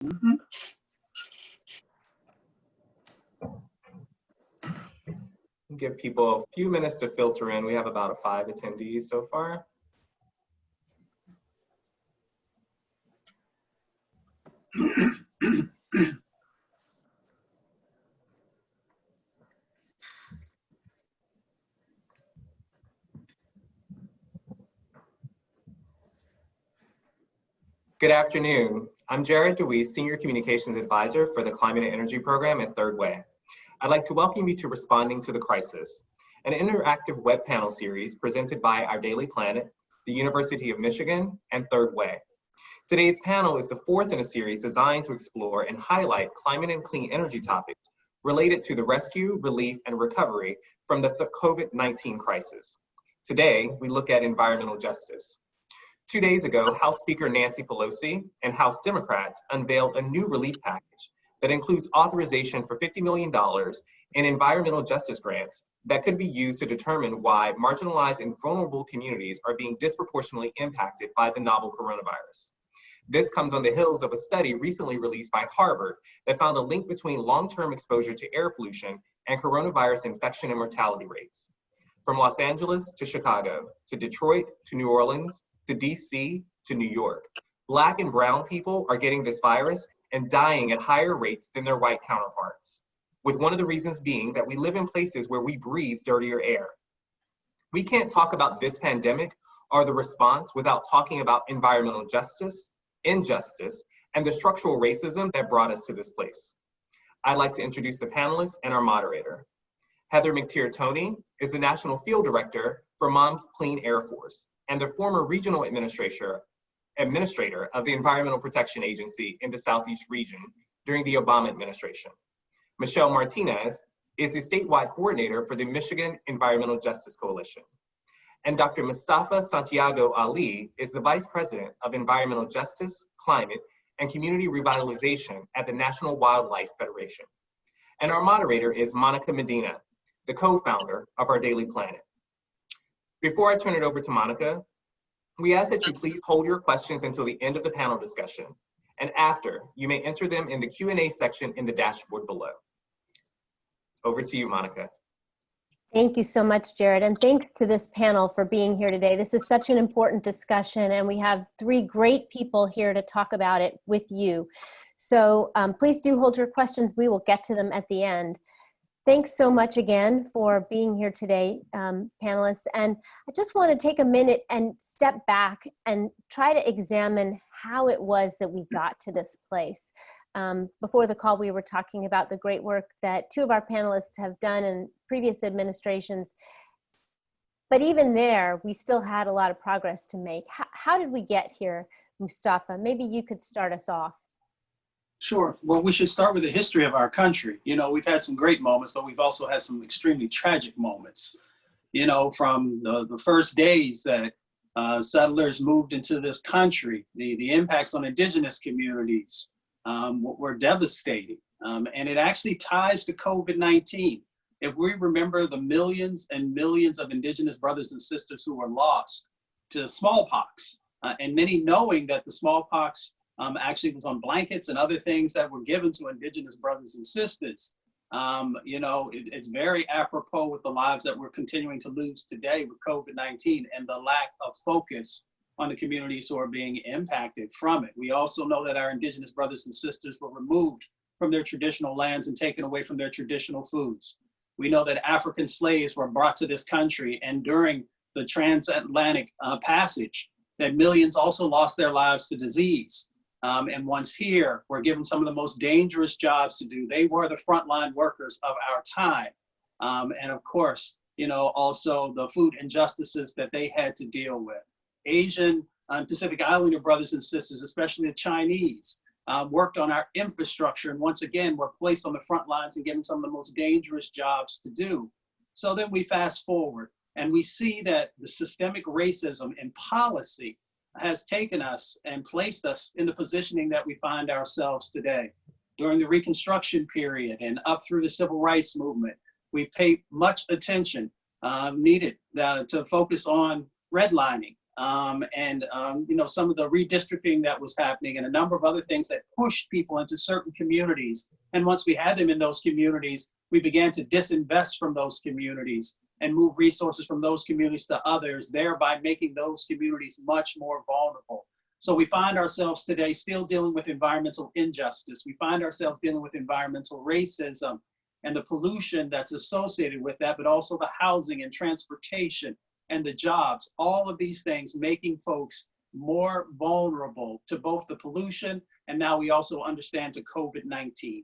Mhm. Give people a few minutes to filter in. We have about 5 attendees so far. Good afternoon. I'm Jared DeWeese, Senior Communications Advisor for the Climate and Energy Program at Third Way. I'd like to welcome you to Responding to the Crisis, an interactive web panel series presented by Our Daily Planet, the University of Michigan, and Third Way. Today's panel is the fourth in a series designed to explore and highlight climate and clean energy topics related to the rescue, relief, and recovery from the COVID-19 crisis. Today, we look at environmental justice. 2 days ago, House Speaker Nancy Pelosi and House Democrats unveiled a new relief package that includes authorization for $50 million in environmental justice grants that could be used to determine why marginalized and vulnerable communities are being disproportionately impacted by the novel coronavirus. This comes on the heels of a study recently released by Harvard that found a link between long-term exposure to air pollution and coronavirus infection and mortality rates. From Los Angeles to Chicago, to Detroit, to New Orleans, to DC, to New York, Black and brown people are getting this virus and dying at higher rates than their white counterparts, with one of the reasons being that we live in places where we breathe dirtier air. We can't talk about this pandemic or the response without talking about environmental justice, injustice, and the structural racism that brought us to this place. I'd like to introduce the panelists and our moderator. Heather McTeer-Toney is the National Field Director for Moms Clean Air Force and the former regional administrator of the Environmental Protection Agency in the Southeast region during the Obama administration. Michelle Martinez is the statewide coordinator for the Michigan Environmental Justice Coalition. And Dr. Mustafa Santiago Ali is the Vice President of Environmental Justice, Climate, and Community Revitalization at the National Wildlife Federation. And our moderator is Monica Medina, the co-founder of Our Daily Planet. Before I turn it over to Monica, we ask that you please hold your questions until the end of the panel discussion. And after, you may enter them in the Q&A section in the dashboard below. Over to you, Monica. Thank you so much, Jared, and thanks to this panel for being here today. This is such an important discussion, and we have 3 great people here to talk about it with you. So please do hold your questions. We will get to them at the end. Thanks so much again for being here today, panelists. And I just want to take a minute and step back and try to examine how it was that we got to this place. Before the call, we were talking about the great work that 2 of our panelists have done in previous administrations. But even there, we still had a lot of progress to make. How did we get here, Mustafa? Maybe you could start us off. Sure. Well, we should start with the history of our country. You know, we've had some great moments, but we've also had some extremely tragic moments. You know, from the first days that settlers moved into this country, the impacts on indigenous communities were devastating. And it actually ties to COVID-19. If we remember the millions and millions of indigenous brothers and sisters who were lost to smallpox, and many knowing that the smallpox actually was on blankets and other things that were given to indigenous brothers and sisters. You know, it's very apropos with the lives that we're continuing to lose today with COVID-19 and the lack of focus on the communities who are being impacted from it. We also know that our indigenous brothers and sisters were removed from their traditional lands and taken away from their traditional foods. We know that African slaves were brought to this country, and during the transatlantic passage, that millions also lost their lives to disease. And once here, were given some of the most dangerous jobs to do. They were the frontline workers of our time. And of course, you know, also the food injustices that they had to deal with. Asian and Pacific Islander brothers and sisters, especially the Chinese, worked on our infrastructure and once again were placed on the front lines and given some of the most dangerous jobs to do. So then we fast forward and we see that the systemic racism in policy has taken us and placed us in the positioning that we find ourselves today. During the Reconstruction period and up through the Civil Rights Movement, we paid much attention needed to focus on redlining, you know, some of the redistricting that was happening and a number of other things that pushed people into certain communities. And once we had them in those communities, we began to disinvest from those communities and move resources from those communities to others, thereby making those communities much more vulnerable. So we find ourselves today still dealing with environmental injustice. We find ourselves dealing with environmental racism and the pollution that's associated with that, but also the housing and transportation and the jobs, all of these things making folks more vulnerable to both the pollution and now we also understand to COVID-19.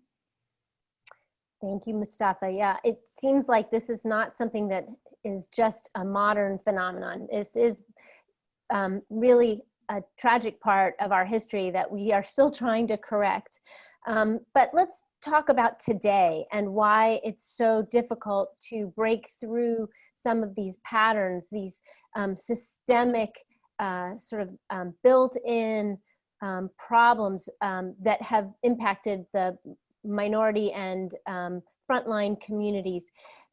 Thank you, Mustafa. Yeah, it seems like this is not something that is just a modern phenomenon. This is really a tragic part of our history that we are still trying to correct. But let's talk about today and why it's so difficult to break through some of these patterns, these systemic built-in problems that have impacted the minority and frontline communities.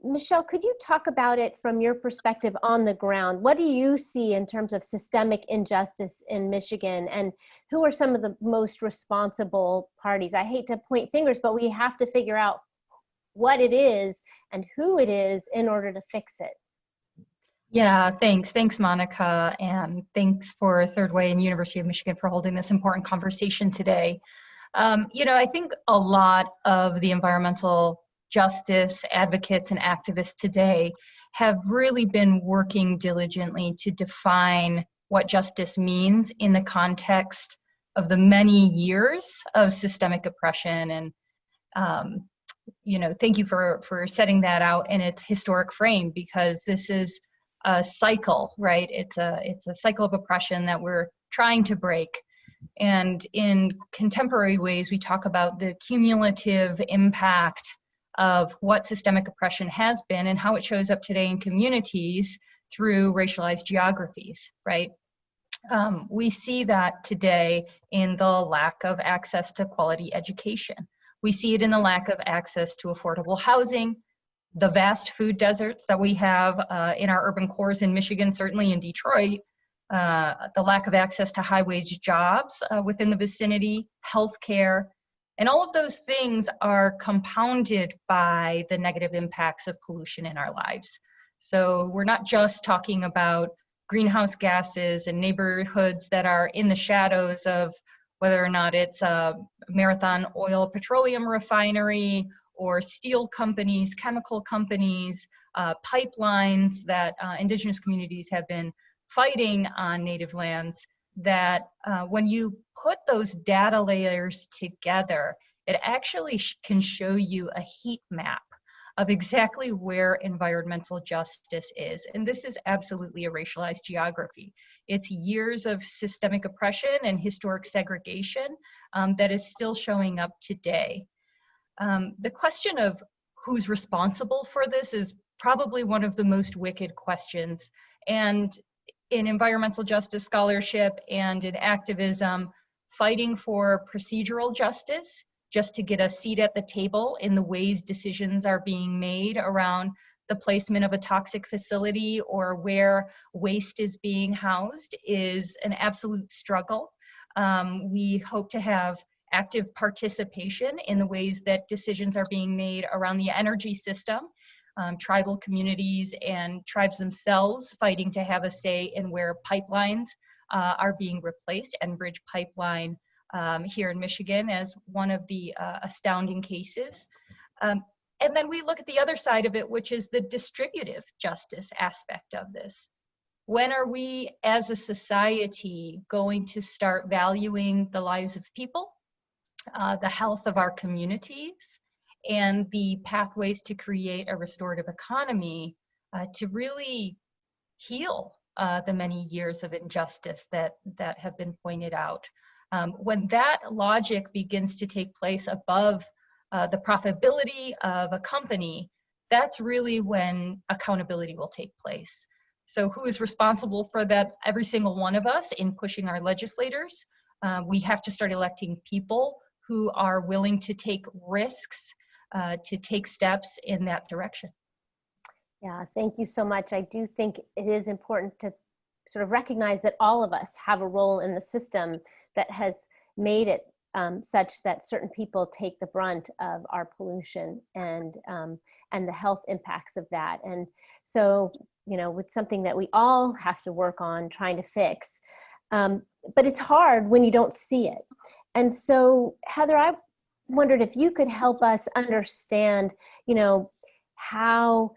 Michelle, could you talk about it from your perspective on the ground? What do you see in terms of systemic injustice in Michigan, and who are some of the most responsible parties? I hate to point fingers, but we have to figure out what it is and who it is in order to fix it. Yeah, thanks. Thanks, Monica. And thanks for Third Way and University of Michigan for holding this important conversation today. You know, I think a lot of the environmental justice advocates and activists today have really been working diligently to define what justice means in the context of the many years of systemic oppression. And, you know, thank you for setting that out in its historic frame, because this is a cycle, right? It's a cycle of oppression that we're trying to break. And in contemporary ways, we talk about the cumulative impact of what systemic oppression has been and how it shows up today in communities through racialized geographies, right? We see that today in the lack of access to quality education. We see it in the lack of access to affordable housing, the vast food deserts that we have in our urban cores in Michigan, certainly in Detroit, the lack of access to high-wage jobs within the vicinity, healthcare, and all of those things are compounded by the negative impacts of pollution in our lives. So we're not just talking about greenhouse gases and neighborhoods that are in the shadows of whether or not it's a Marathon Oil petroleum refinery or steel companies, chemical companies, pipelines that indigenous communities have been fighting on native lands, that when you put those data layers together, it actually can show you a heat map of exactly where environmental justice is. And this is absolutely a racialized geography. It's years of systemic oppression and historic segregation that is still showing up today. The question of who's responsible for this is probably one of the most wicked questions. And in environmental justice scholarship and in activism, fighting for procedural justice, just to get a seat at the table in the ways decisions are being made around the placement of a toxic facility or where waste is being housed, is an absolute struggle. We hope to have active participation in the ways that decisions are being made around the energy system, tribal communities and tribes themselves fighting to have a say in where pipelines are being replaced. Enbridge Pipeline here in Michigan as one of the astounding cases. And then we look at the other side of it, which is the distributive justice aspect of this. When are we as a society going to start valuing the lives of people, the health of our communities, and the pathways to create a restorative economy to really heal the many years of injustice that have been pointed out? When that logic begins to take place above the profitability of a company, that's really when accountability will take place. So who is responsible for that? Every single one of us in pushing our legislators. We have to start electing people who are willing to take risks, to take steps in that direction. Yeah, thank you so much. I do think it is important to sort of recognize that all of us have a role in the system that has made it such that certain people take the brunt of our pollution and the health impacts of that. And so, you know, it's something that we all have to work on trying to fix. But it's hard when you don't see it. And so, Heather, I wondered if you could help us understand, you know, how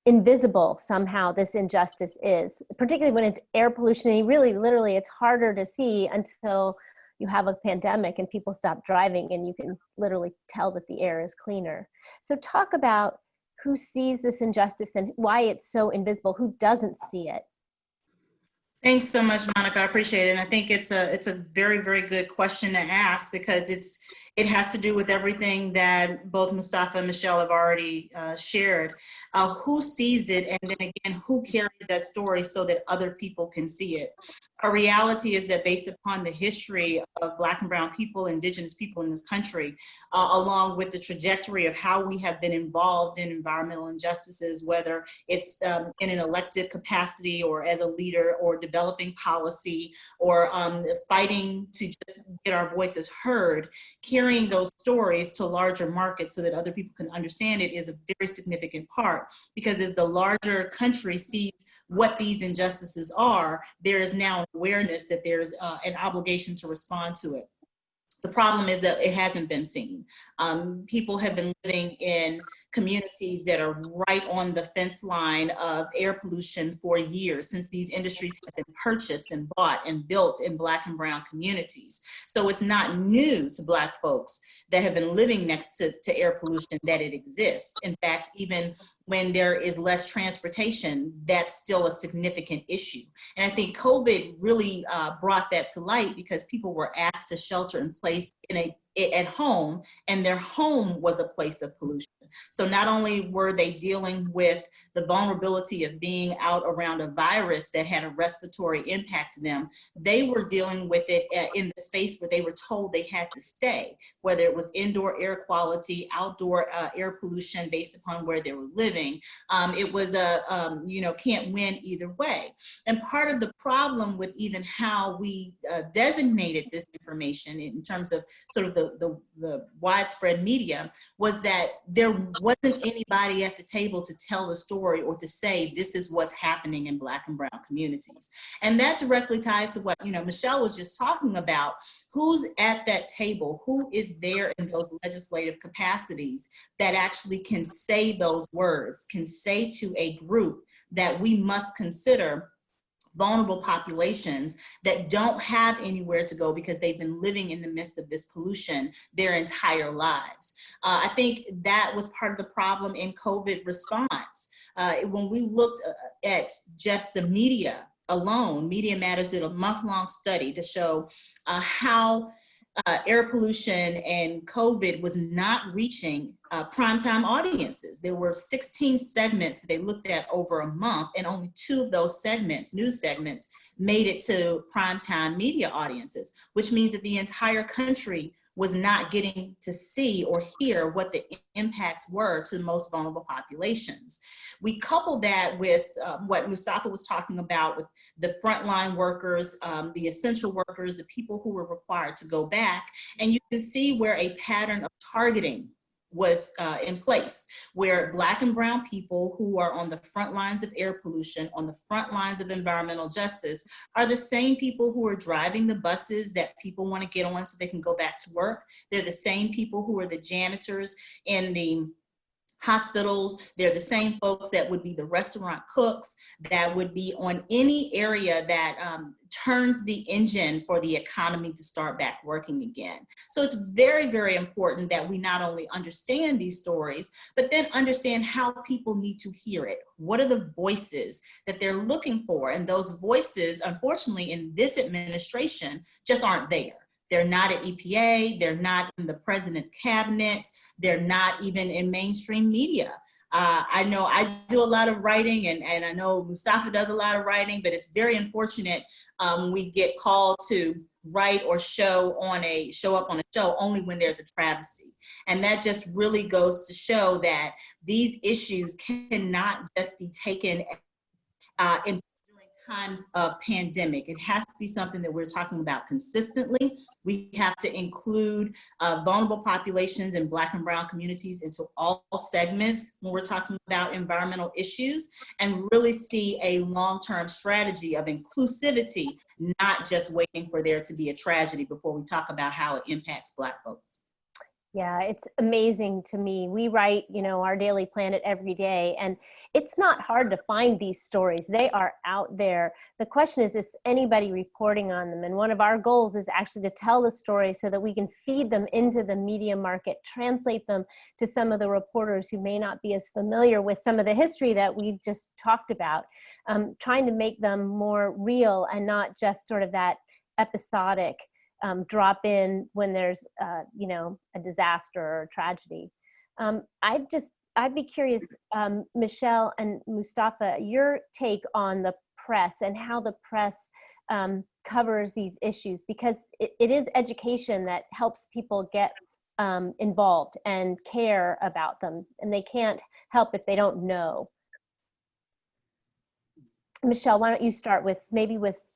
invisible somehow this injustice is, particularly when it's air pollution. And really, literally, it's harder to see until you have a pandemic and people stop driving and you can literally tell that the air is cleaner. So talk about who sees this injustice and why it's so invisible, who doesn't see it. Thanks so much, Monica. I appreciate it. And I think it's a very, very good question to ask, because it has to do with everything that both Mustafa and Michelle have already shared. Who sees it, and then again, who carries that story so that other people can see it? Our reality is that based upon the history of Black and Brown people, Indigenous people in this country, along with the trajectory of how we have been involved in environmental injustices, whether it's in an elected capacity or as a leader or developing policy or fighting to just get our voices heard, carrying those stories to larger markets so that other people can understand it is a very significant part. Because as the larger country sees what these injustices are, there is now awareness that there's an obligation to respond to it. The problem is that it hasn't been seen. People have been living in communities that are right on the fence line of air pollution for years, since these industries have been purchased and bought and built in Black and Brown communities. So it's not new to Black folks that have been living next to air pollution that it exists. In fact, even when there is less transportation, that's still a significant issue. And I think COVID really brought that to light, because people were asked to shelter in place at home, and their home was a place of pollution. So not only were they dealing with the vulnerability of being out around a virus that had a respiratory impact to them, they were dealing with it in the space where they were told they had to stay, whether it was indoor air quality, outdoor air pollution based upon where they were living. It was a, can't win either way. And part of the problem with even how we designated this information in terms of sort of the widespread media was that there wasn't anybody at the table to tell the story or to say this is what's happening in Black and Brown communities. And that directly ties to what Michelle was just talking about. Who's at that table? Who is there in those legislative capacities that actually can say those words, can say to a group that we must consider vulnerable populations that don't have anywhere to go because they've been living in the midst of this pollution their entire lives. I think that was part of the problem in COVID response. When we looked at just the media alone, Media Matters did a month-long study to show how air pollution and COVID was not reaching primetime audiences. There were 16 segments that they looked at over a month, and only 2 of those segments, news segments, made it to primetime media audiences, which means that the entire country was not getting to see or hear what the impacts were to the most vulnerable populations. We couple that with what Mustafa was talking about with the frontline workers, the essential workers, the people who were required to go back, and you can see where a pattern of targeting was in place, where Black and Brown people who are on the front lines of air pollution, on the front lines of environmental justice, are the same people who are driving the buses that people want to get on so they can go back to work. They're the same people who are the janitors in the hospitals. They're the same folks that would be the restaurant cooks, that would be on any area that turns the engine for the economy to start back working again. So it's very, very important that we not only understand these stories, but then understand how people need to hear it. What are the voices that they're looking for? And those voices, unfortunately, in this administration just aren't there. They're not at EPA, they're not in the president's cabinet, they're not even in mainstream media. I know I do a lot of writing, and I know Mustafa does a lot of writing, but it's very unfortunate we get called to write or show up on a show only when there's a travesty. And that just really goes to show that these issues cannot just be taken in during times of pandemic. It has to be something that we're talking about consistently. We have to include vulnerable populations and Black and Brown communities into all segments when we're talking about environmental issues, and really see a long-term strategy of inclusivity, not just waiting for there to be a tragedy before we talk about how it impacts Black folks. Yeah, it's amazing to me. We write, our Daily Planet every day, and it's not hard to find these stories. They are out there. The question is anybody reporting on them? And one of our goals is actually to tell the story so that we can feed them into the media market, translate them to some of the reporters who may not be as familiar with some of the history that we've just talked about, trying to make them more real and not just sort of that episodic drop in when there's, a disaster or a tragedy. I'd be curious, Michelle and Mustafa, your take on the press and how the press covers these issues, because it is education that helps people get involved and care about them, and they can't help if they don't know. Michelle, why don't you start with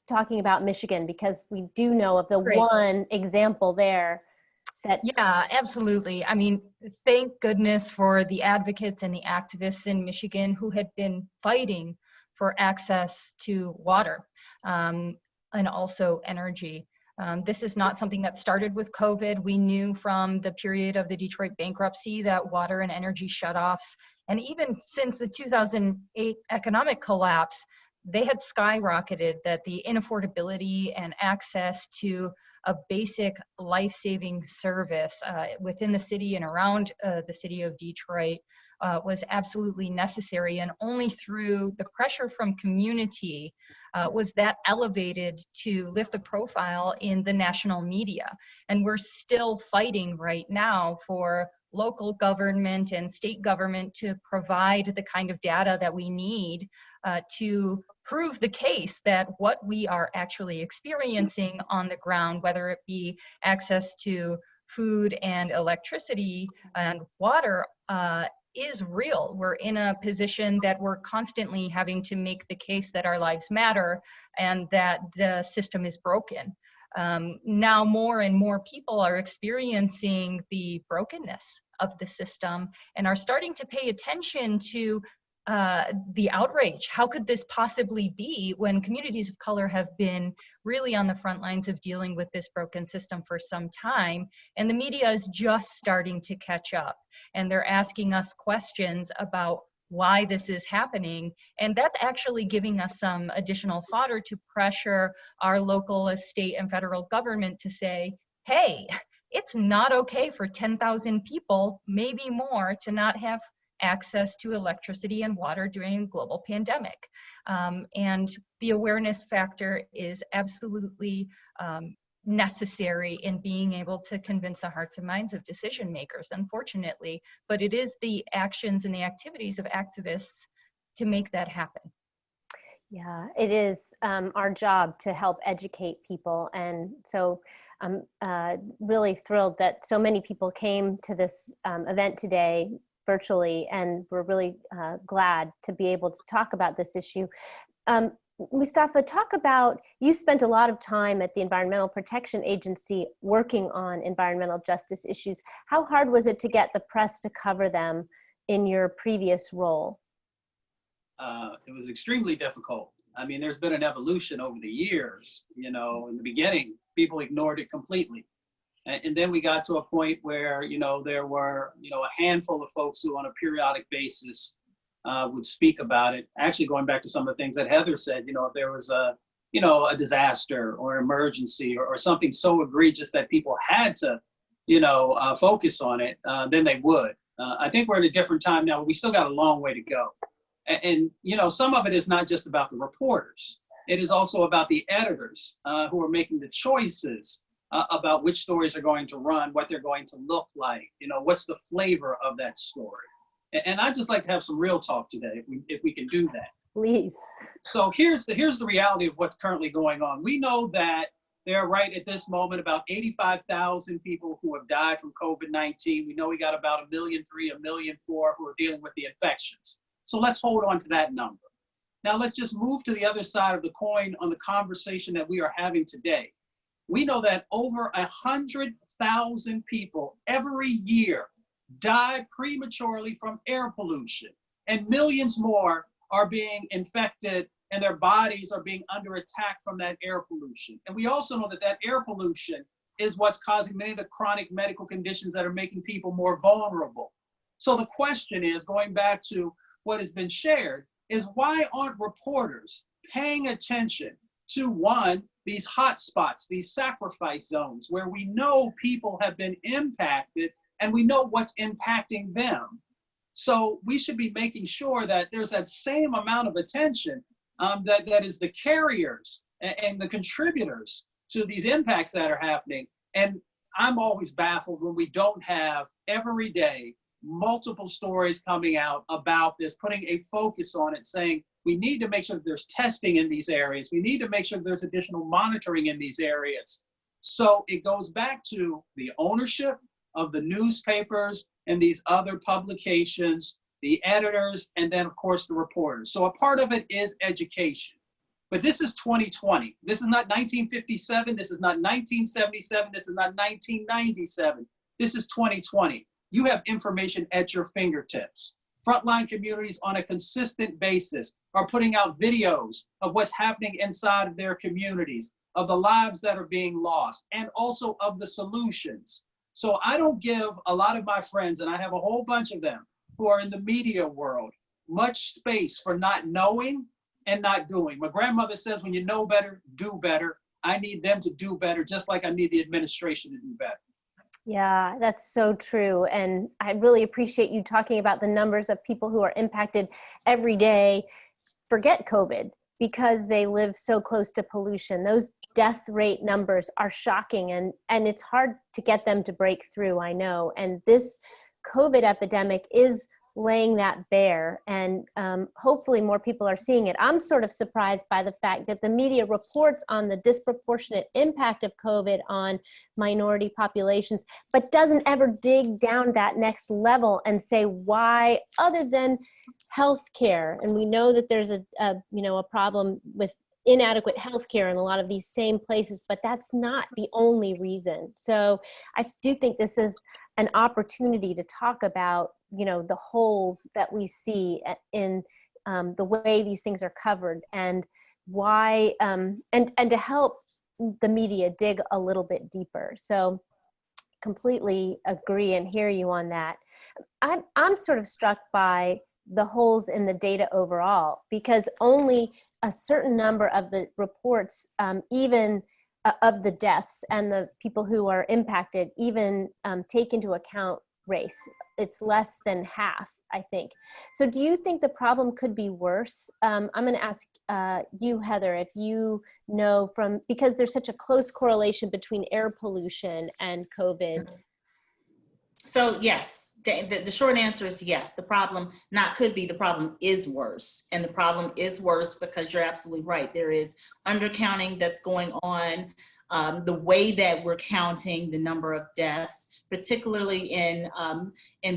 talking about Michigan, because we do know of the Great. one example there that. Yeah, absolutely. I mean, thank goodness for the advocates and the activists in Michigan who had been fighting for access to water and also energy. This is not something that started with COVID. We knew from the period of the Detroit bankruptcy that water and energy shutoffs, and even since the 2008 economic collapse, they had skyrocketed, that the inaffordability and access to a basic life-saving service within the city and around the city of Detroit was absolutely necessary. And only through the pressure from community was that elevated to lift the profile in the national media. And we're still fighting right now for local government and state government to provide the kind of data that we need to prove the case that what we are actually experiencing on the ground, whether it be access to food and electricity and water, is real. We're in a position that we're constantly having to make the case that our lives matter and that the system is broken. Now more and more people are experiencing the brokenness of the system and are starting to pay attention to the outrage. How could this possibly be when communities of color have been really on the front lines of dealing with this broken system for some time, and the media is just starting to catch up, and they're asking us questions about why this is happening, and that's actually giving us some additional fodder to pressure our local, state, and federal government to say, hey, it's not okay for 10,000 people, maybe more, to not have access to electricity and water during a global pandemic. And the awareness factor is absolutely necessary in being able to convince the hearts and minds of decision makers, unfortunately, but it is the actions and the activities of activists to make that happen. Yeah, it is our job to help educate people. And so I'm really thrilled that so many people came to this event today virtually, and we're really glad to be able to talk about this issue. Mustafa, talk about, you spent a lot of time at the Environmental Protection Agency working on environmental justice issues. How hard was it to get the press to cover them in your previous role? It was extremely difficult. I mean, there's been an evolution over the years. In the beginning, people ignored it completely. And then we got to a point where, there were, a handful of folks who on a periodic basis would speak about it. Actually, going back to some of the things that Heather said, if there was a disaster or emergency or something so egregious that people had to, focus on it, then they would. I think we're in a different time now. We still got a long way to go. And some of it is not just about the reporters. It is also about the editors who are making the choices about which stories are going to run, what they're going to look like, what's the flavor of that story. And I'd just like to have some real talk today, if we can do that. Please. So here's the reality of what's currently going on. We know that there are right at this moment about 85,000 people who have died from COVID-19. We know we got about 1,300,000, 1,400,000 who are dealing with the infections. So let's hold on to that number. Now let's just move to the other side of the coin on the conversation that we are having today. We know that over 100,000 people every year die prematurely from air pollution, and millions more are being infected and their bodies are being under attack from that air pollution. And we also know that that air pollution is what's causing many of the chronic medical conditions that are making people more vulnerable. So the question is, going back to what has been shared, is why aren't reporters paying attention to, one, these hot spots, these sacrifice zones where we know people have been impacted and we know what's impacting them. So we should be making sure that there's that same amount of attention that is the carriers and the contributors to these impacts that are happening. And I'm always baffled when we don't have every day multiple stories coming out about this, putting a focus on it, saying we need to make sure that there's testing in these areas. We need to make sure that there's additional monitoring in these areas. So it goes back to the ownership of the newspapers and these other publications, the editors, and then of course the reporters. So a part of it is education. But this is 2020. This is not 1957. This is not 1977. This is not 1997. This is 2020. You have information at your fingertips. Frontline communities on a consistent basis are putting out videos of what's happening inside of their communities, of the lives that are being lost, and also of the solutions. So I don't give a lot of my friends, and I have a whole bunch of them who are in the media world, much space for not knowing and not doing. My grandmother says, when you know better, do better. I need them to do better, just like I need the administration to do better. Yeah, that's so true. And I really appreciate you talking about the numbers of people who are impacted every day. Forget COVID, because they live so close to pollution. Those death rate numbers are shocking, and it's hard to get them to break through, I know. And this COVID epidemic is laying that bare, and hopefully more people are seeing it. I'm sort of surprised by the fact that the media reports on the disproportionate impact of COVID on minority populations, but doesn't ever dig down that next level and say why, other than healthcare. And we know that there's a problem with inadequate healthcare in a lot of these same places, but that's not the only reason. So I do think this is an opportunity to talk about, the holes that we see in the way these things are covered, and why, and to help the media dig a little bit deeper. So completely agree and hear you on that. I'm sort of struck by the holes in the data overall, because only a certain number of the reports, even of the deaths and the people who are impacted, even take into account race. It's less than half, I think. So do you think the problem could be worse? I'm going to ask you, Heather, if you know because there's such a close correlation between air pollution and COVID. So yes, the short answer is yes. The problem the problem is worse. And the problem is worse because you're absolutely right. There is undercounting that's going on. The way that we're counting the number of deaths, particularly in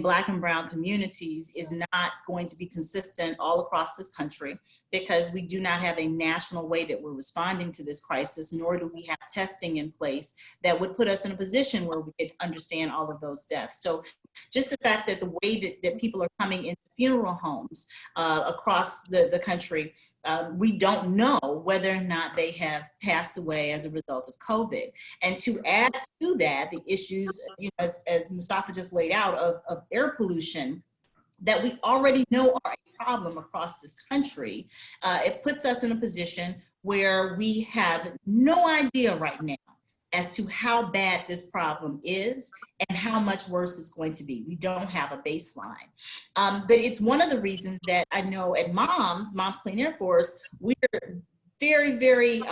Black and Brown communities, is not going to be consistent all across this country, because we do not have a national way that we're responding to this crisis, nor do we have testing in place that would put us in a position where we could understand all of those deaths. So just the fact that the way that people are coming into funeral homes across the country, we don't know whether or not they have passed away as a result of COVID. And to add to that, the issues, as Mustafa just laid out, of air pollution that we already know are a problem across this country, it puts us in a position where we have no idea right now as to how bad this problem is and how much worse it's going to be. We don't have a baseline. But it's one of the reasons that I know at Mom's Clean Air Force, we're very, very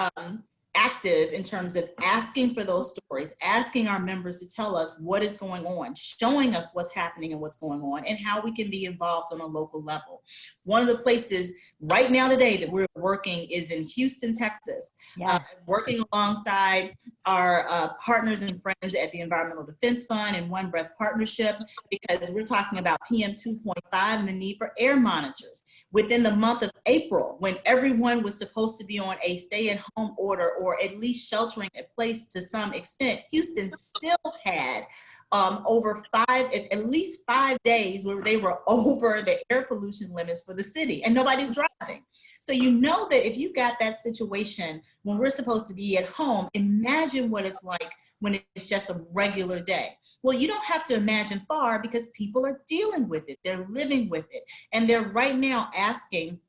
active in terms of asking for those stories, asking our members to tell us what is going on, showing us what's happening and what's going on, and how we can be involved on a local level. One of the places right now today that we're working is in Houston, Texas, Yes. working alongside our partners and friends at the Environmental Defense Fund and One Breath Partnership, because we're talking about PM 2.5 and the need for air monitors. Within the month of April, when everyone was supposed to be on a stay-at-home order or at least sheltering in place to some extent, Houston still had at least 5 days where they were over the air pollution limits for the city, and nobody's driving. So you know that if you got that situation when we're supposed to be at home, imagine what it's like when it's just a regular day. Well, you don't have to imagine far, because people are dealing with it, they're living with it, and they're right now asking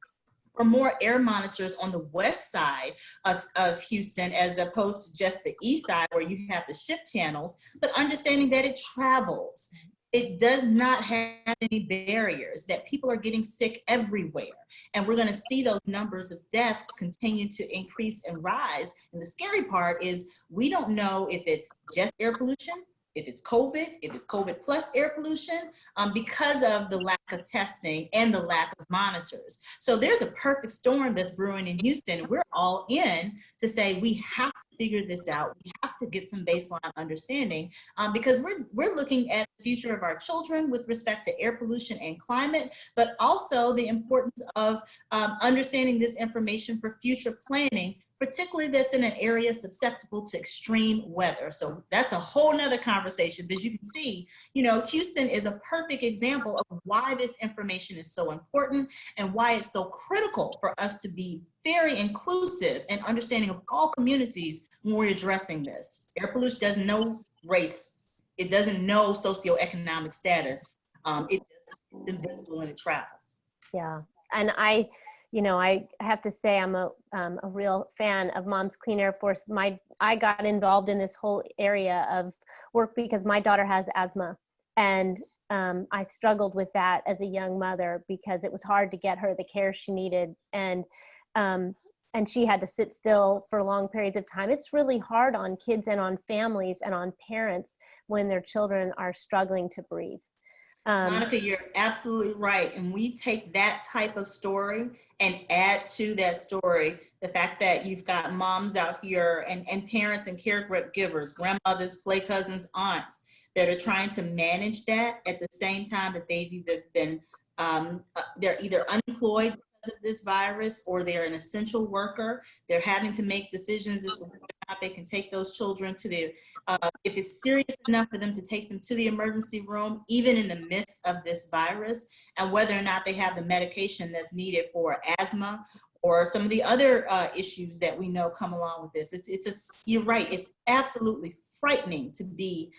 for more air monitors on the west side of Houston, as opposed to just the east side where you have the ship channels, but understanding that it travels. It does not have any barriers, that people are getting sick everywhere. And we're gonna see those numbers of deaths continue to increase and rise. And the scary part is we don't know if it's just air pollution, if it's COVID plus air pollution, because of the lack of testing and the lack of monitors. So there's a perfect storm that's brewing in Houston. We're all in to say we have to figure this out. We have to get some baseline understanding, because we're looking at the future of our children with respect to air pollution and climate, but also the importance of understanding this information for future planning, particularly that's in an area susceptible to extreme weather. So that's a whole nother conversation, because you can see, Houston is a perfect example of why this information is so important and why it's so critical for us to be very inclusive and understanding of all communities when we're addressing this. Air pollution doesn't know race. It doesn't know socioeconomic status. It's invisible and it travels. Yeah, and I have to say I'm a real fan of Mom's Clean Air Force. I got involved in this whole area of work because my daughter has asthma, and I struggled with that as a young mother because it was hard to get her the care she needed, and she had to sit still for long periods of time. It's really hard on kids and on families and on parents when their children are struggling to breathe. Monica, you're absolutely right. And we take that type of story and add to that story the fact that you've got moms out here and parents and caregivers, grandmothers, play cousins, aunts that are trying to manage that at the same time that they've either been, they're either unemployed because of this virus, or they're an essential worker. They're having to make decisions as to whether or not they can take those children to the, if it's serious enough for them to take them to the emergency room, even in the midst of this virus, and whether or not they have the medication that's needed for asthma or some of the other issues that we know come along with this. You're right, it's absolutely frightening to be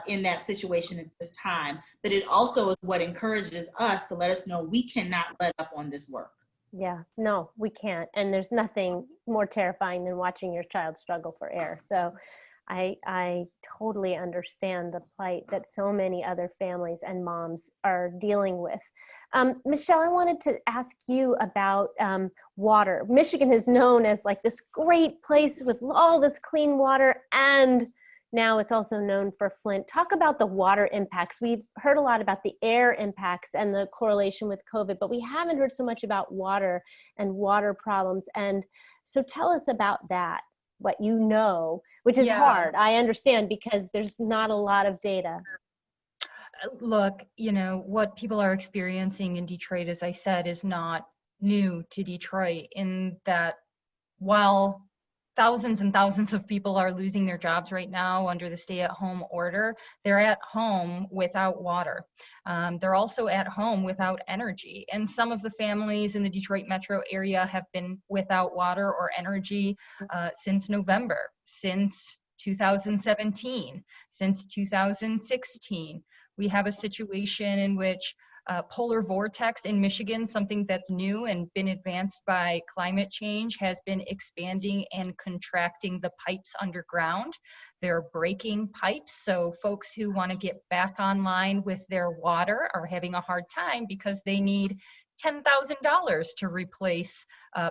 in that situation at this time, but it also is what encourages us to let us know we cannot let up on this work. Yeah, no, we can't. And there's nothing more terrifying than watching your child struggle for air. So I totally understand the plight that so many other families and moms are dealing with. Michelle, I wanted to ask you about water. Michigan is known as like this great place with all this clean water, and now it's also known for Flint. Talk about the water impacts. We've heard a lot about the air impacts and the correlation with COVID, but we haven't heard so much about water and water problems. And so tell us about that, what you know, which is hard. I understand because there's not a lot of data. Look, what people are experiencing in Detroit, as I said, is not new to Detroit, in that while thousands and thousands of people are losing their jobs right now under the stay-at-home order, they're at home without water. They're also at home without energy. And some of the families in the Detroit metro area have been without water or energy since November, since 2017, since 2016. We have a situation in which polar vortex in Michigan, something that's new and been advanced by climate change, has been expanding and contracting the pipes underground. They're breaking pipes, so folks who want to get back online with their water are having a hard time because they need $10,000 to replace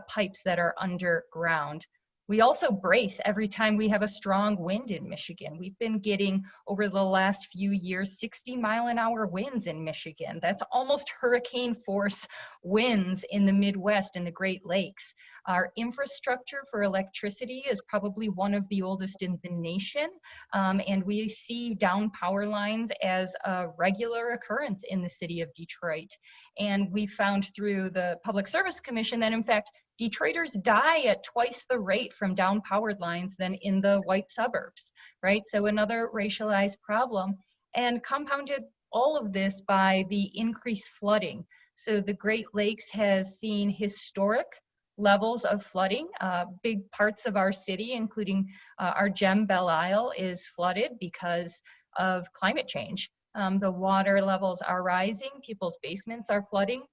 pipes that are underground. We also brace every time we have a strong wind in Michigan. We've been getting, over the last few years, 60-mile-an-hour winds in Michigan. That's almost hurricane force winds in the Midwest and the Great Lakes. Our infrastructure for electricity is probably one of the oldest in the nation, and we see down power lines as a regular occurrence in the city of Detroit. And we found through the Public Service Commission that, in fact, Detroiters die at twice the rate from down powered lines than in the white suburbs, right? So another racialized problem, and compounded all of this by the increased flooding. So the Great Lakes has seen historic levels of flooding. Big parts of our city, including our gem Belle Isle, is flooded because of climate change. The water levels are rising, people's basements are flooding.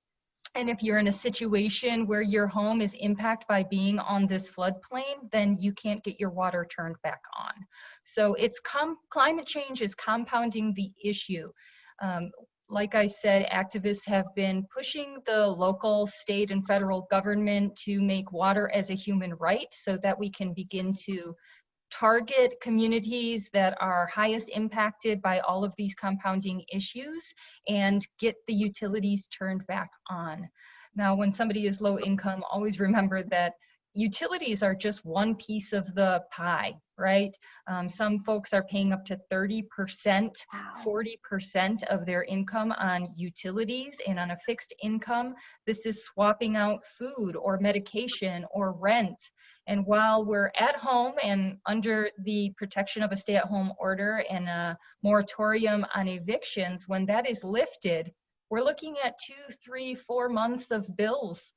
And if you're in a situation where your home is impacted by being on this floodplain, then you can't get your water turned back on. So it's climate change is compounding the issue. Like I said, activists have been pushing the local, state, and federal government to make water as a human right so that we can begin to target communities that are highest impacted by all of these compounding issues and get the utilities turned back on. Now, when somebody is low income, always remember that utilities are just one piece of the pie, right? Some folks are paying up to 30%, 40% of their income on utilities, and on a fixed income, this is swapping out food or medication or rent. And while we're at home and under the protection of a stay-at-home order and a moratorium on evictions, when that is lifted, we're looking at 2, 3, 4 months of bills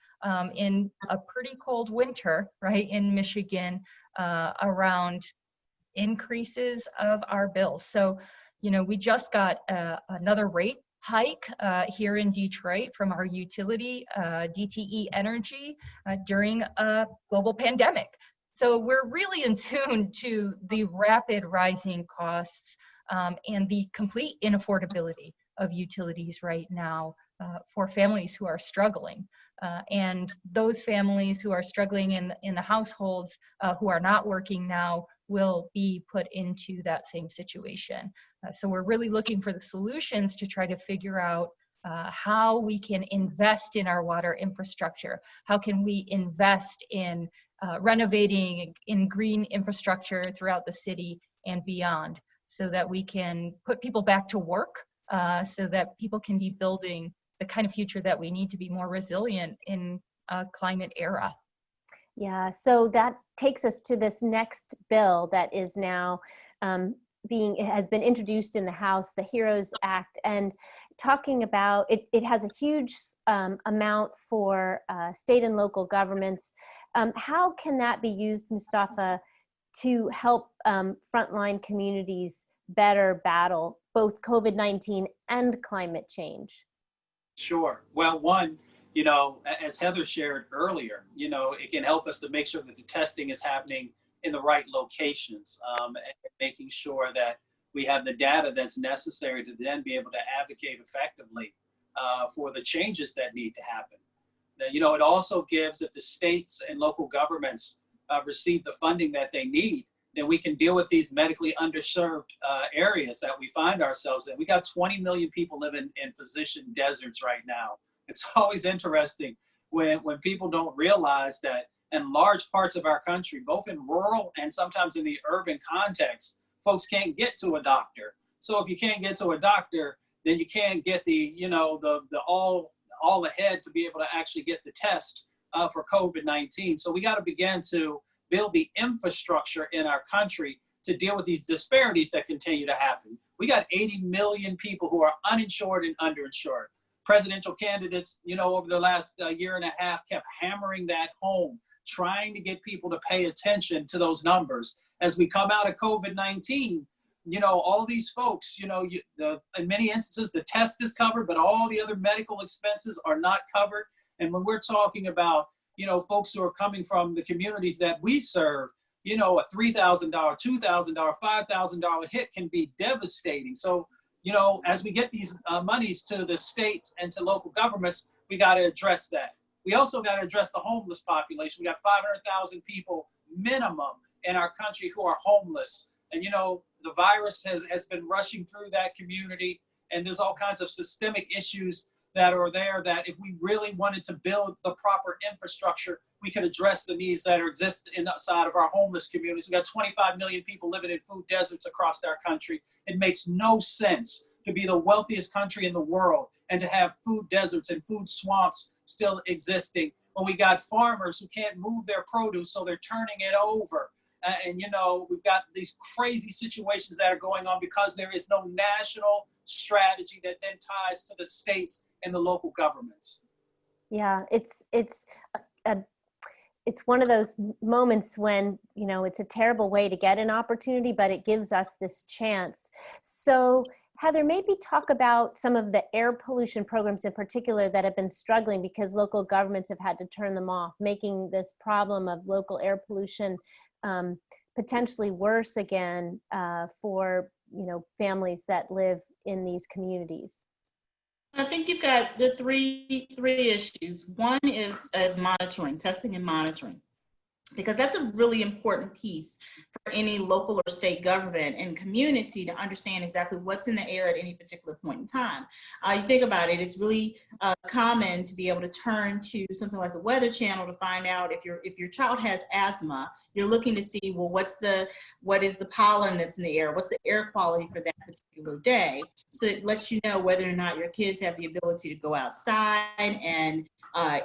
in a pretty cold winter, right, in Michigan, around increases of our bills. So, you know, we just got another rate hike here in Detroit from our utility, DTE Energy, during a global pandemic. So we're really in tune to the rapid rising costs and the complete inaffordability of utilities right now for families who are struggling. And those families who are struggling in the households who are not working now will be put into that same situation. So we're really looking for the solutions to try to figure out how we can invest in our water infrastructure. How can we invest in renovating in green infrastructure throughout the city and beyond, so that we can put people back to work, so that people can be building the kind of future that we need to be more resilient in a climate era. Yeah, so that takes us to this next bill that is now has been introduced in the House, the HEROES Act, and talking about it has a huge amount for state and local governments. How can that be used, Mustafa, to help frontline communities better battle both COVID-19 and climate change? Sure. Well, one, you know, as Heather shared earlier, you know, it can help us to make sure that the testing is happening in the right locations, and making sure that we have the data that's necessary to then be able to advocate effectively for the changes that need to happen. You know, it also gives, if the states and local governments receive the funding that they need, then we can deal with these medically underserved areas that we find ourselves in. We got 20 million people living in physician deserts right now. It's always interesting when people don't realize that in large parts of our country, both in rural and sometimes in the urban context, folks can't get to a doctor. So if you can't get to a doctor, then you can't get the, you know, the all ahead to be able to actually get the test for COVID-19. So we got to begin to build the infrastructure in our country to deal with these disparities that continue to happen. We got 80 million people who are uninsured and underinsured. Presidential candidates, you know, over the last year and a half kept hammering that home, trying to get people to pay attention to those numbers. As we come out of COVID-19, you know, all these folks, you know, in many instances, the test is covered, but all the other medical expenses are not covered. And when we're talking about, you know, folks who are coming from the communities that we serve, you know, a $3,000, $2,000, $5,000 hit can be devastating. So, you know, as we get these monies to the states and to local governments, we got to address that. We also got to address the homeless population. We got 500,000 people minimum in our country who are homeless. And, you know, the virus has been rushing through that community, and there's all kinds of systemic issues that are there that if we really wanted to build the proper infrastructure, we could address the needs that exist inside of our homeless communities. We've got 25 million people living in food deserts across our country. It makes no sense to be the wealthiest country in the world and to have food deserts and food swamps still existing when we got farmers who can't move their produce, so they're turning it over. And, you know, we've got these crazy situations that are going on because there is no national strategy that then ties to the states and the local governments. Yeah, it's one of those moments when, you know, it's a terrible way to get an opportunity, but it gives us this chance. So Heather, maybe talk about some of the air pollution programs in particular that have been struggling because local governments have had to turn them off, making this problem of local air pollution potentially worse again for, you know, families that live in these communities. I think you've got the three issues. One is monitoring, testing and monitoring, because that's a really important piece for any local or state government and community to understand exactly what's in the air at any particular point in time. You think about it, it's really common to be able to turn to something like the Weather Channel to find out if your child has asthma. You're looking to see, well, what is the pollen that's in the air? What's the air quality for that particular day? So it lets you know whether or not your kids have the ability to go outside and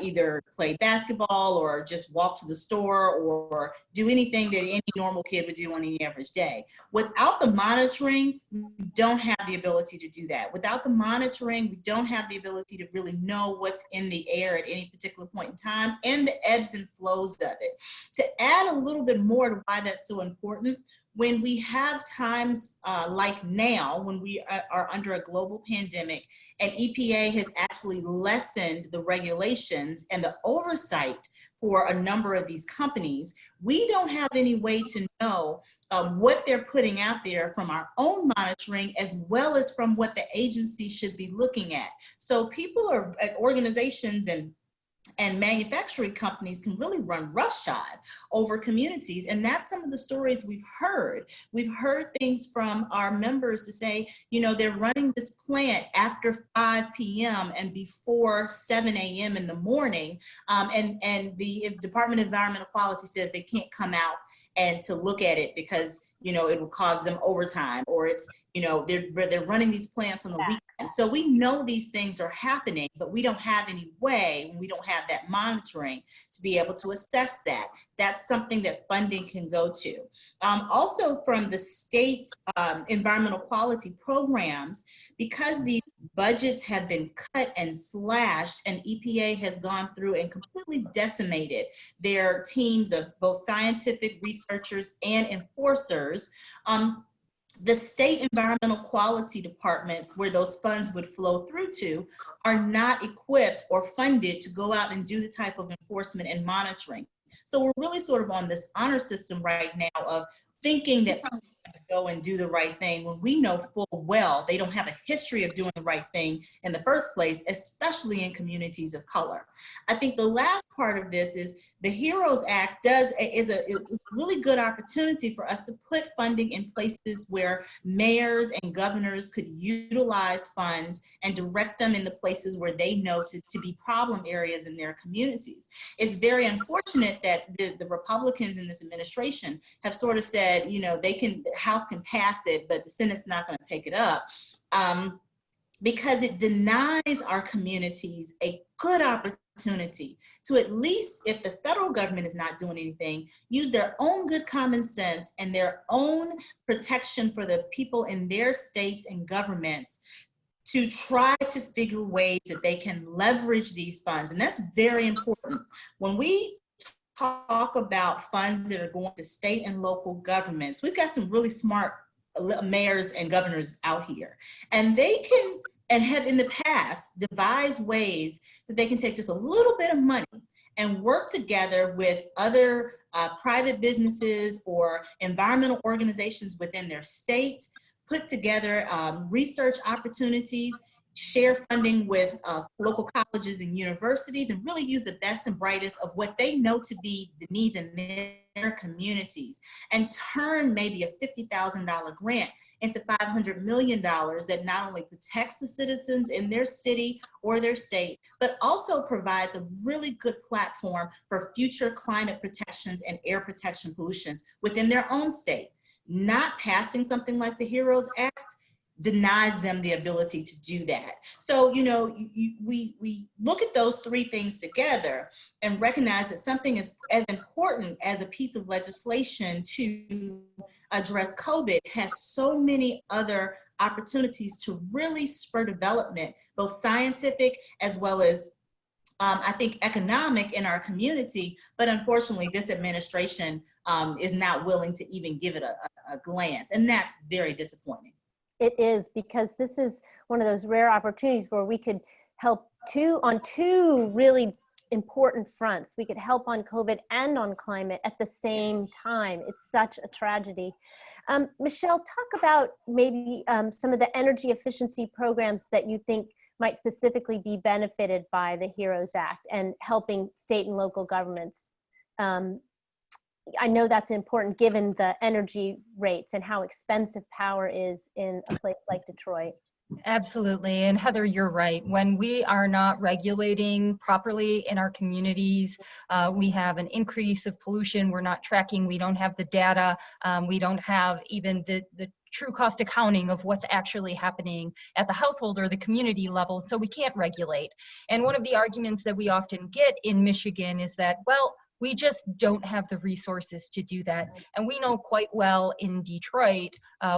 either play basketball or just walk to the store or do anything that any normal kid would do on any average day. Without the monitoring, we don't have the ability to do that. Without the monitoring, we don't have the ability to really know what's in the air at any particular point in time and the ebbs and flows of it. To add a little bit more to why that's so important, when we have times like now, when we are under a global pandemic and EPA has actually lessened the regulations and the oversight for a number of these companies, we don't have any way to know what they're putting out there from our own monitoring as well as from what the agency should be looking at. So people are at organizations and manufacturing companies can really run roughshod over communities. And that's some of the stories we've heard. We've heard things from our members to say, you know, they're running this plant after 5 p.m. and before 7 a.m. in the morning. And the Department of Environmental Quality says they can't come out and to look at it because, you know, it will cause them overtime, or it's, you know, they're running these plants on the weekend. So we know these things are happening, but we don't have any way, when we don't have that monitoring, to be able to assess that. That's something that funding can go to. Also from the state environmental quality programs, because these budgets have been cut and slashed and EPA has gone through and completely decimated their teams of both scientific researchers and enforcers, the state environmental quality departments where those funds would flow through to are not equipped or funded to go out and do the type of enforcement and monitoring. So we're really sort of on this honor system right now of thinking that people have to go and do the right thing when we know full well they don't have a history of doing the right thing in the first place, especially in communities of color. I think the last part of this is the HEROES Act is a really good opportunity for us to put funding in places where mayors and governors could utilize funds and direct them in the places where they know to be problem areas in their communities. It's very unfortunate that the Republicans in this administration have sort of said, you know, the House can pass it, but the Senate's not going to take it up. Because it denies our communities a good opportunity to, at least if the federal government is not doing anything, use their own good common sense and their own protection for the people in their states and governments to try to figure ways that they can leverage these funds. And that's very important. When we talk about funds that are going to state and local governments, we've got some really smart mayors and governors out here, and they can and have in the past devised ways that they can take just a little bit of money and work together with other private businesses or environmental organizations within their state, put together research opportunities, share funding with local colleges and universities, and really use the best and brightest of what they know to be the needs in their their communities and turn maybe a $50,000 grant into $500 million that not only protects the citizens in their city or their state, but also provides a really good platform for future climate protections and air protection pollutions within their own state. Not passing something like the HEROES Act denies them the ability to do that. So, you know, we look at those three things together and recognize that something is as important as a piece of legislation to address COVID has so many other opportunities to really spur development, both scientific as well as I think economic in our community, but unfortunately this administration is not willing to even give it a glance, and that's very disappointing. It is, because this is one of those rare opportunities where we could help on two really important fronts. We could help on COVID and on climate at the same time. It's such a tragedy. Michelle, talk about maybe some of the energy efficiency programs that you think might specifically be benefited by the HEROES Act and helping state and local governments. I know that's important given the energy rates and how expensive power is in a place like Detroit. Absolutely. And Heather, you're right. When we are not regulating properly in our communities, we have an increase of pollution. We're not tracking. We don't have the data. We don't have even the true cost accounting of what's actually happening at the household or the community level. So we can't regulate. And one of the arguments that we often get in Michigan is that, well, we just don't have the resources to do that. And we know quite well in Detroit,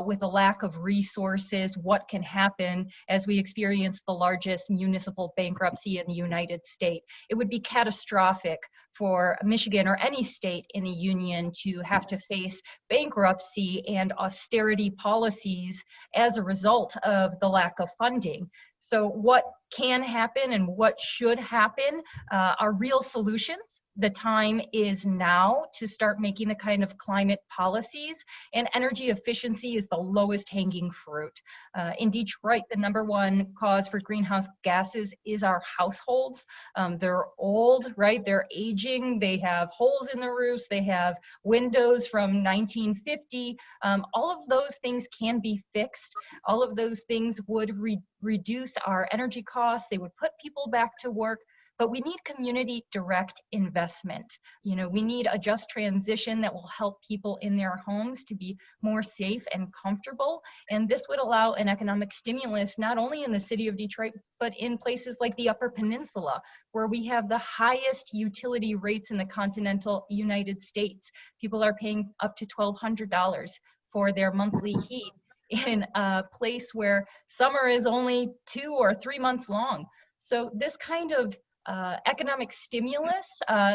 with a lack of resources, what can happen as we experience the largest municipal bankruptcy in the United States. It would be catastrophic for Michigan or any state in the union to have to face bankruptcy and austerity policies as a result of the lack of funding. So what can happen and what should happen are real solutions. The time is now to start making the kind of climate policies, and energy efficiency is the lowest hanging fruit. In Detroit, the #1 cause for greenhouse gases is our households. They're old, right? They're aging. They have holes in the roofs. They have windows from 1950. All of those things can be fixed. All of those things would reduce our energy costs. They would put people back to work. But we need community direct investment. You know, we need a just transition that will help people in their homes to be more safe and comfortable. And this would allow an economic stimulus, not only in the city of Detroit, but in places like the Upper Peninsula, where we have the highest utility rates in the continental United States. People are paying up to $1,200 for their monthly heat in a place where summer is only 2 or 3 months long. So this kind of economic stimulus,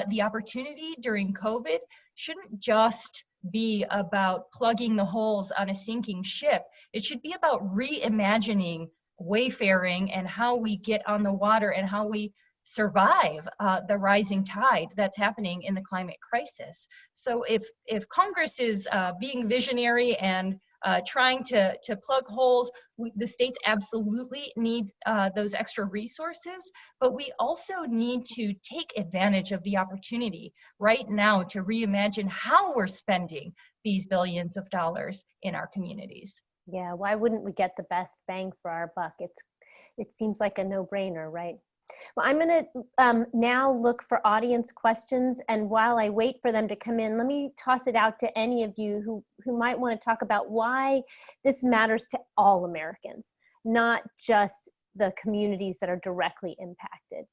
the opportunity during COVID, shouldn't just be about plugging the holes on a sinking ship. It should be about reimagining wayfaring and how we get on the water and how we survive the rising tide that's happening in the climate crisis. So if Congress is being visionary and trying to plug holes, the states absolutely need those extra resources, but we also need to take advantage of the opportunity right now to reimagine how we're spending these billions of dollars in our communities. Yeah, why wouldn't we get the best bang for our buck? It seems like a no-brainer, right? Well, I'm going to now look for audience questions, and while I wait for them to come in, let me toss it out to any of you who might want to talk about why this matters to all Americans, not just the communities that are directly impacted.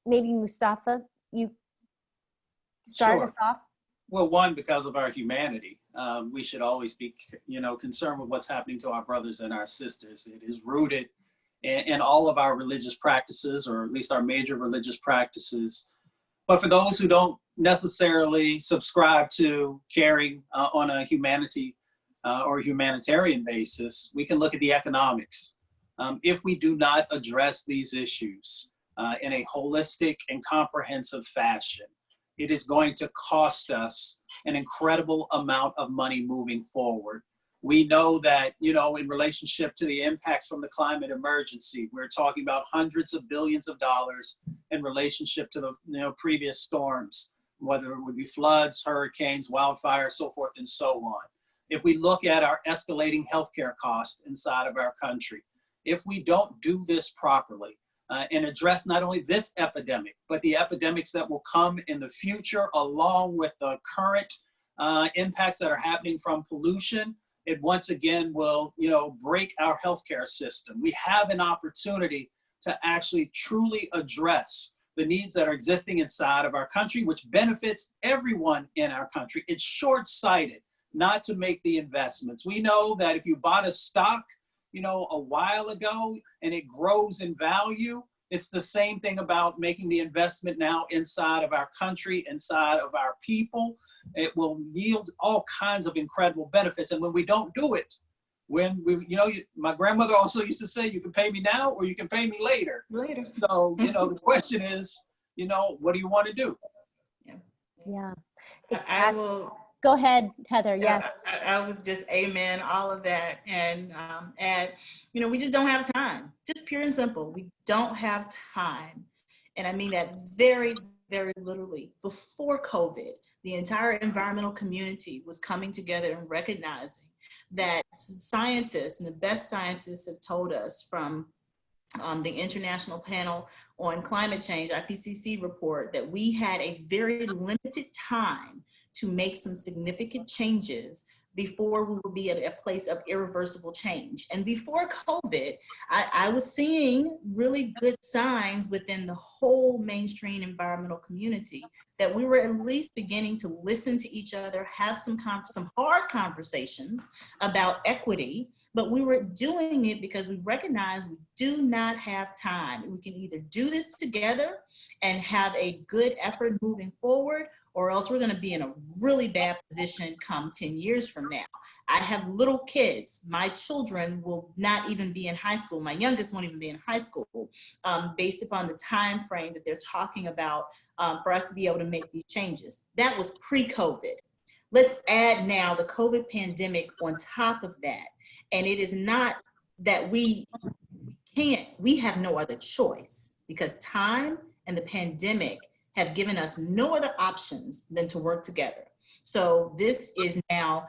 Maybe Mustafa, you start us off. Well, one, because of our humanity, we should always be, concerned with what's happening to our brothers and our sisters. It is rooted in all of our religious practices, or at least our major religious practices. But for those who don't necessarily subscribe to caring on a humanity or humanitarian basis, we can look at the economics. If we do not address these issues in a holistic and comprehensive fashion, it is going to cost us an incredible amount of money moving forward. We know that, in relationship to the impacts from the climate emergency, we're talking about hundreds of billions of dollars in relationship to the previous storms. whether it would be floods, hurricanes, wildfires, so forth and so on. If we look at our escalating healthcare costs inside of our country, if we don't do this properly and address not only this epidemic, but the epidemics that will come in the future, along with the current impacts that are happening from pollution, it once again will, break our healthcare system. We have an opportunity to actually truly address the needs that are existing inside of our country, which benefits everyone in our country. It's short-sighted not to make the investments. We know that if you bought a stock, a while ago and it grows in value, it's the same thing about making the investment now inside of our country, inside of our people. It will yield all kinds of incredible benefits. And when we don't do it, my grandmother also used to say, you can pay me now or you can pay me later. So, the question is, what do you want to do? Yeah. I will. Go ahead, Heather. Yeah. I would just amen all of that and add, we just don't have time. Just pure and simple. We don't have time. And I mean that very, very literally. Before COVID, the entire environmental community was coming together and recognizing that scientists, and the best scientists have told us from the International Panel on Climate Change, IPCC report, that we had a very limited time to make some significant changes before we would be at a place of irreversible change. And before COVID, I was seeing really good signs within the whole mainstream environmental community that we were at least beginning to listen to each other, have some hard conversations about equity, but we were doing it because we recognize we do not have time. We can either do this together and have a good effort moving forward, or else we're gonna be in a really bad position come 10 years from now. I have little kids. My children will not even be in high school. My youngest won't even be in high school, based upon the time frame that they're talking about for us to be able to make these changes. That was pre-COVID. Let's add now the COVID pandemic on top of that. And it is not that we have no other choice, because time and the pandemic have given us no other options than to work together. So this is now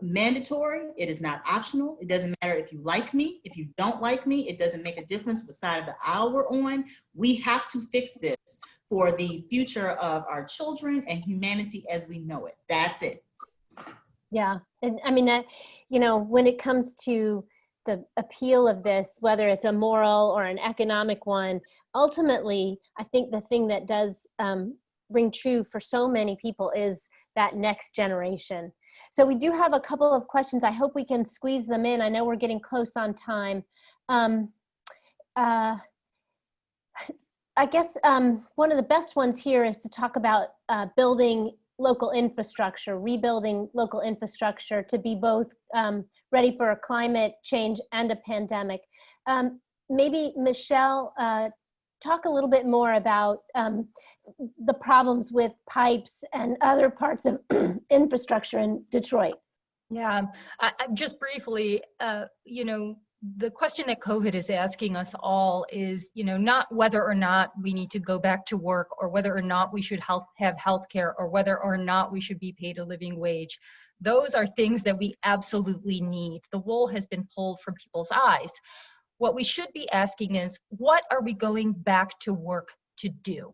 mandatory. It is not optional. It doesn't matter if you like me, if you don't like me, it doesn't make a difference what side of the aisle we're on. We have to fix this for the future of our children and humanity as we know it. That's it. Yeah. And I mean, when it comes to the appeal of this, whether it's a moral or an economic one, ultimately, I think the thing that does ring true for so many people is that next generation. So we do have a couple of questions. I hope we can squeeze them in. I know we're getting close on time. I guess one of the best ones here is to talk about building local infrastructure, rebuilding local infrastructure to be both ready for a climate change and a pandemic. Maybe Michelle, talk a little bit more about the problems with pipes and other parts of infrastructure in Detroit. Yeah, I just briefly, the question that COVID is asking us all is, not whether or not we need to go back to work, or whether or not we should have health care, or whether or not we should be paid a living wage. Those are things that we absolutely need. The wool has been pulled from people's eyes. What we should be asking is, what are we going back to work to do?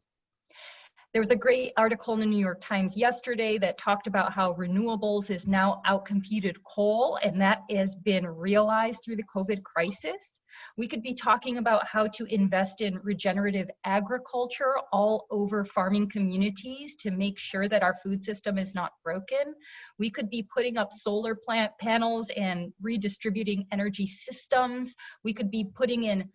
There was a great article in the New York Times yesterday that talked about how renewables is now outcompeted coal, and that has been realized through the COVID crisis. We could be talking about how to invest in regenerative agriculture all over farming communities to make sure that our food system is not broken. We could be putting up solar panels and redistributing energy systems. We could be putting in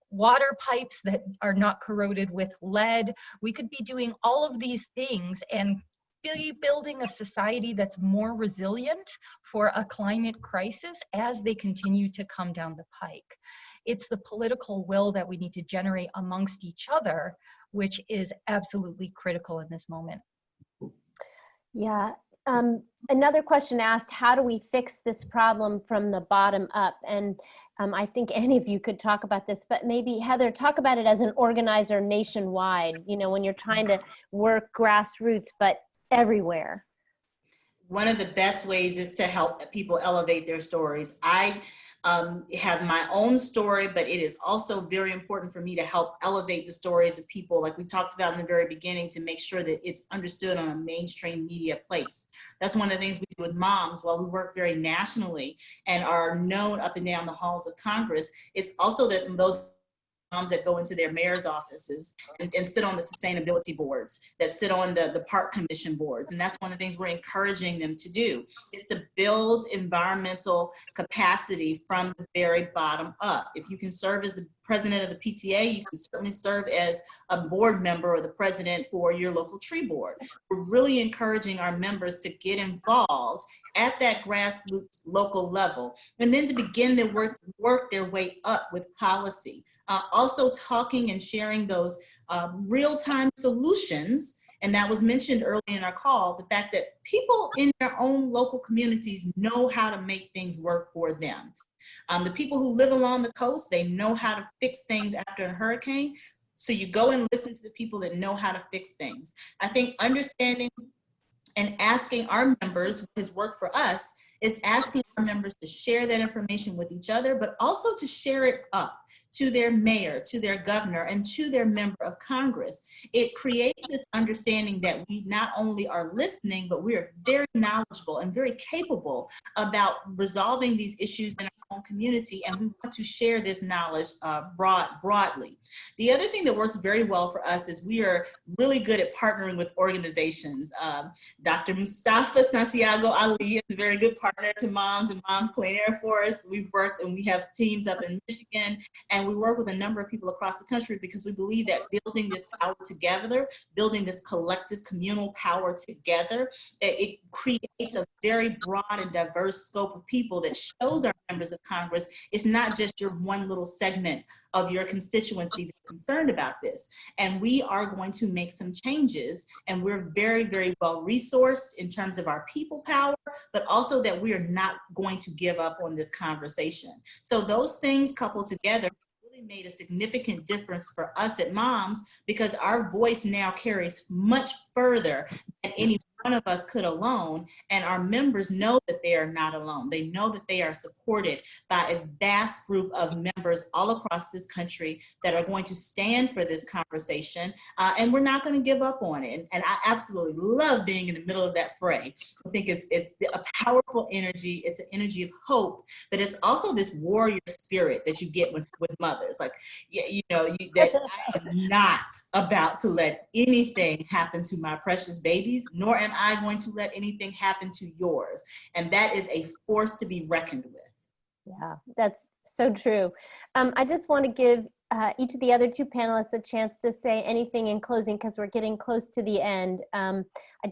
water pipes that are not corroded with lead. We could be doing all of these things and be building a society that's more resilient for a climate crisis as they continue to come down the pike. It's the political will that we need to generate amongst each other, which is absolutely critical in this moment. Yeah. Another question asked, how do we fix this problem from the bottom up? And I think any of you could talk about this, but maybe Heather, talk about it as an organizer nationwide, you know, when you're trying to work grassroots, but everywhere. One of the best ways is to help people elevate their stories. I have my own story, but it is also very important for me to help elevate the stories of people, like we talked about in the very beginning, to make sure that it's understood on a mainstream media place. That's one of the things we do with moms. While we work very nationally and are known up and down the halls of Congress, it's also that those moms that go into their mayor's offices and sit on the sustainability boards, that sit on the park commission boards. And that's one of the things we're encouraging them to do, is to build environmental capacity from the very bottom up. If you can serve as the president of the PTA, you can certainly serve as a board member or the president for your local tree board. We're really encouraging our members to get involved at that grassroots local level, and then to begin to work their way up with policy. Also talking and sharing those real-time solutions. And that was mentioned early in our call, the fact that people in their own local communities know how to make things work for them. The people who live along the coast, they know how to fix things after a hurricane. So you go and listen to the people that know how to fix things. I think understanding and asking our members, what has worked for us, is asking our members to share that information with each other, but also to share it up to their mayor, to their governor, and to their member of Congress. It creates this understanding that we not only are listening, but we are very knowledgeable and very capable about resolving these issues in our own community, and we want to share this knowledge broadly. The other thing that works very well for us is we are really good at partnering with organizations. Dr. Mustafa Santiago Ali is a very good partner to Moms and Moms Clean Air for us. We've worked and we have teams up in Michigan, and we work with a number of people across the country because we believe that building this power together, building this collective communal power together, it creates a very broad and diverse scope of people that shows our members of Congress it's not just your one little segment of your constituency that's concerned about this. And we are going to make some changes, and we're very, very well resourced in terms of our people power, but also that we are not going to give up on this conversation. So those things coupled together really made a significant difference for us at Moms, because our voice now carries much further than any one of us could alone, and our members know that they are not alone. They know that they are supported by a vast group of members all across this country that are going to stand for this conversation, and we're not going to give up on it. And I absolutely love being in the middle of that fray. I think it's a powerful energy. It's an energy of hope, but it's also this warrior spirit that you get with mothers. Like, that I am not about to let anything happen to my precious babies, nor am I going to let anything happen to yours. And that is a force to be reckoned with. Yeah, that's so true. I just want to give each of the other two panelists a chance to say anything in closing, because we're getting close to the end. I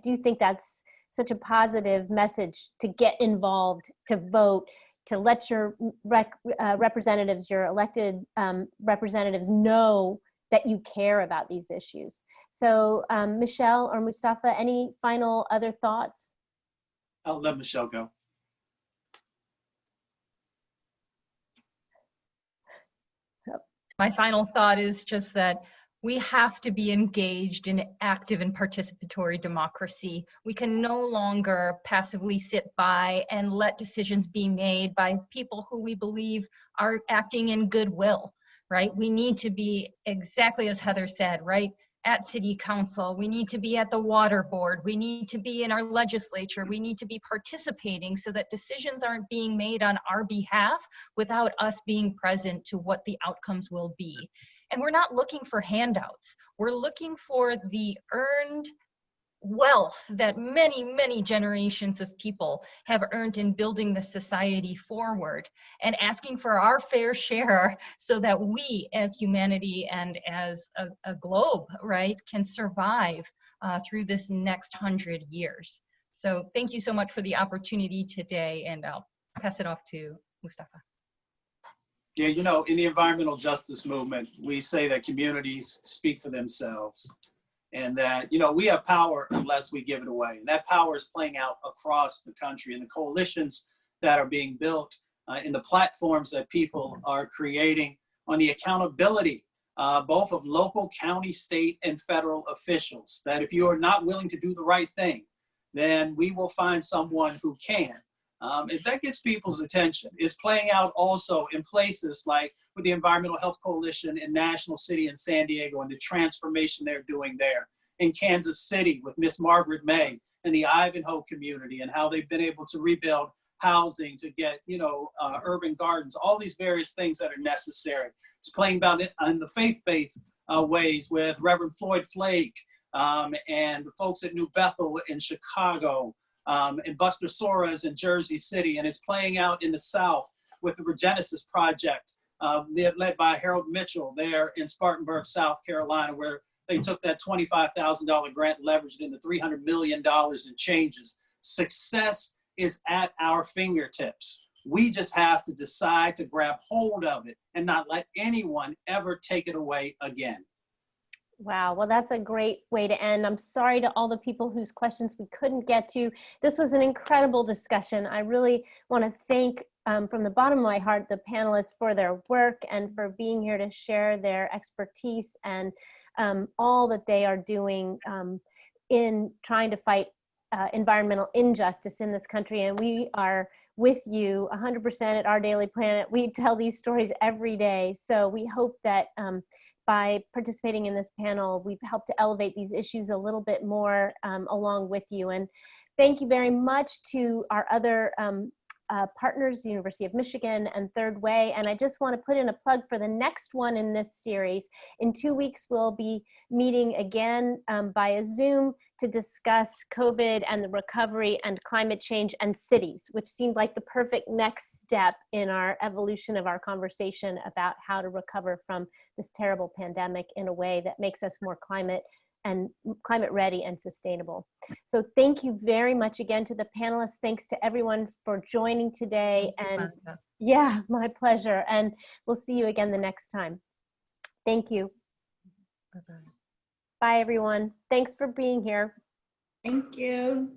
do think that's such a positive message, to get involved, to vote, to let your representatives, your elected representatives know that you care about these issues. So Michelle or Mustafa, any final other thoughts? I'll let Michelle go. My final thought is just that we have to be engaged in active and participatory democracy. We can no longer passively sit by and let decisions be made by people who we believe are acting in goodwill, right? We need to be, exactly as Heather said, right? At City Council, we need to be at the Water Board, we need to be in our legislature, we need to be participating so that decisions aren't being made on our behalf without us being present to what the outcomes will be. And we're not looking for handouts. We're looking for the earned wealth that many, many generations of people have earned in building the society forward, and asking for our fair share so that we as humanity and as a globe, right, can survive through this next 100 years. So thank you so much for the opportunity today, and I'll pass it off to Mustafa. Yeah, in the environmental justice movement, we say that communities speak for themselves. and that, you know, we have power unless we give it away. And that power is playing out across the country, and the coalitions that are being built, in the platforms that people are creating, on the accountability, both of local, county, state, and federal officials, that if you are not willing to do the right thing, then we will find someone who can. If that gets people's attention, is playing out also in places like with the Environmental Health Coalition in National City and San Diego, and the transformation they're doing there. In Kansas City with Miss Margaret May and the Ivanhoe community, and how they've been able to rebuild housing to get, you know, urban gardens, all these various things that are necessary. It's playing out in the faith-based ways with Reverend Floyd Flake and the folks at New Bethel in Chicago, and Buster Soares in Jersey City. And it's playing out in the South with the Regenesis Project, led by Harold Mitchell there in Spartanburg, South Carolina, where they took that $25,000 grant, leveraged into $300 million in changes. Success is at our fingertips. We just have to decide to grab hold of it and not let anyone ever take it away again. Wow, well, that's a great way to end. I'm sorry to all the people whose questions we couldn't get to. This was an incredible discussion. I really want to thank, from the bottom of my heart, the panelists for their work and for being here to share their expertise and all that they are doing in trying to fight environmental injustice in this country. And we are with you 100% at Our Daily Planet. We tell these stories every day. So we hope that by participating in this panel, we've helped to elevate these issues a little bit more along with you. And thank you very much to our other partners, the University of Michigan and Third Way. And I just want to put in a plug for the next one in this series. In 2 weeks, we'll be meeting again via Zoom to discuss COVID and the recovery and climate change and cities, which seemed like the perfect next step in our evolution of our conversation about how to recover from this terrible pandemic in a way that makes us more climate ready and sustainable. So thank you very much again to the panelists. Thanks to everyone for joining today. And yeah, my pleasure. And we'll see you again the next time. Thank you. Bye-bye. Bye, everyone. Thanks for being here. Thank you.